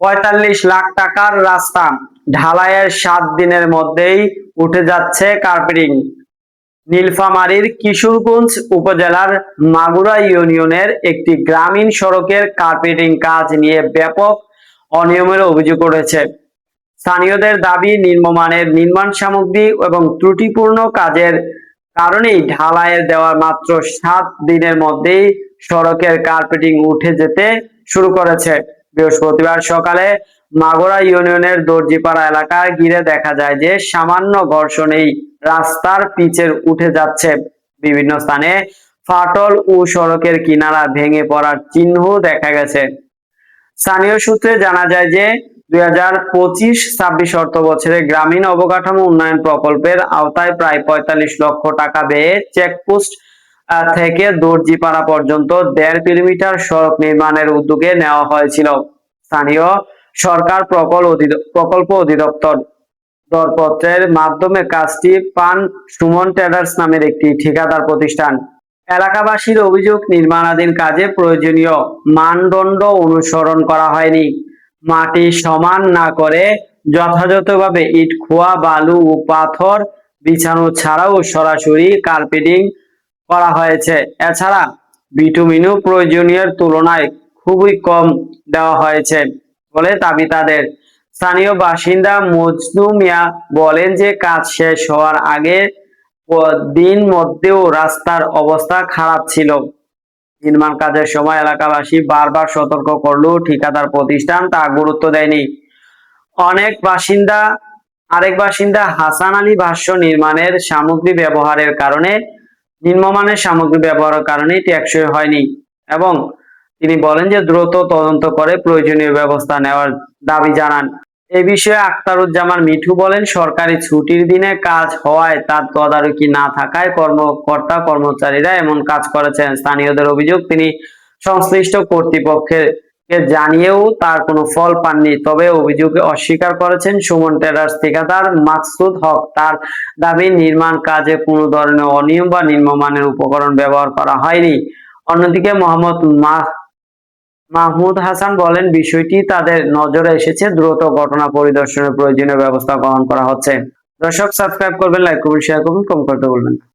৪৫ লাখ টাকার রাস্তা ঢালাইয়ের ৭ দিনের মধ্যেই উঠে যাচ্ছে কার্পেটিং। নীলফামারীর কিশোরগঞ্জ উপজেলার মাগুরা ইউনিয়নের একটি গ্রামীণ সড়কের কার্পেটিং কাজ নিয়ে ব্যাপক অনিয়মের অভিযোগ উঠেছে। স্থানীয়দের দাবি, নিম্নমানের নির্মাণ সামগ্রী এবং ত্রুটিপূর্ণ কাজের কারণেই ঢালাইয়ের দেওয়ার মাত্র ৭ দিনের মধ্যেই সড়কের কার্পেটিং উঠে যেতে শুরু করেছে। বৃহস্পতিবার সকালে মাগুরা ইউনিয়নের দর্জিপাড়া এলাকা ঘিরে দেখা যায় যে সামান্য ঘর্ষণেই রাস্তার পিচের উঠে যাচ্ছে। বিভিন্ন স্থানে ফাটল ও সড়কের কিনারা ভেঙে পড়ার চিহ্ন দেখা গেছে। স্থানীয় সূত্রে জানা যায় যে 2025-26 অর্থ বছরে গ্রামীণ অবকাঠামো উন্নয়ন প্রকল্পের আওতায় প্রায় ৪৫ লক্ষ টাকা ব্যয়ে চেকপোস্ট থেকে দর্জিপাড়া পর্যন্ত ১.৫ কিলোমিটার সড়ক নির্মাণের উদ্যোগে নেওয়া হয়েছিল। স্থানীয় সরকার প্রকল্প অধিদপ্তর দরপত্রের মাধ্যমে কাজটি পান সুমন ট্রেডার্স নামের একটি ঠিকাদার প্রতিষ্ঠান। এলাকাবাসীর অভিযোগ, নির্মাণাধীন কাজে প্রয়োজনীয় মানদণ্ড অনুসরণ করা হয়নি। মাটি সমান না করে যথাযথভাবে ইট, খোয়া, বালু ও পাথর বিছানো ছাড়াও সরাসরি কার্পেটিং করা হয়েছে। এছাড়া বিটুমিনও প্রয়োজনীয় তুলনায় খুবই কম দেওয়া হয়েছে বলে দাবি তাদের। স্থানীয় বাসিন্দা মজনু মিয়া বলেন যে কাজ শেষ হওয়ার আগে দিন মধ্যেও রাস্তার অবস্থা খারাপ ছিল। নির্মাণ কাজের সময় এলাকাবাসী বারবার সতর্ক করলেও ঠিকাদার প্রতিষ্ঠান তা গুরুত্ব দেয়নি। আরেক বাসিন্দা হাসান আলী ভাষ্য, নিম্নমানের সামগ্রী ব্যবহারের কারণে টেকসই হয়নি এবং তিনি বলেন যে দ্রুত তদন্ত করে প্রয়োজনীয় ব্যবস্থা নেওয়ার দাবি জানান। এ বিষয়ে আখতারুজ্জামান মিঠু বলেন, সরকারি ছুটির দিনে কাজ হওয়ায় তার তদারকি না থাকায় কর্মচারীরা এমন কাজ করেছেন। স্থানীয়দের অভিযোগ, তিনি সংশ্লিষ্ট কর্তৃপক্ষকে জানিয়েও তার কোনো ফল পাননি। তবে অভিযোগ অস্বীকার করেছেন সুমন ট্রেডার্স ঠিকাদার মাকসুদ হক। তার দাবি, নির্মাণ কাজে কোনো ধরনের অনিয়ম বা নিম্নমানের উপকরণ ব্যবহার করা হয়নি। অন্যদিকে মাহমুদ হাসান বলেন, বিষয়টি তাদের নজরে এসেছে, দ্রুত ঘটনা পরিদর্শনের প্রয়োজনীয় ব্যবস্থা গ্রহণ করা হচ্ছে। দর্শক, সাবস্ক্রাইব করবেন, লাইক করবেন, শেয়ার করবেন, কমেন্ট করতে বলবেন।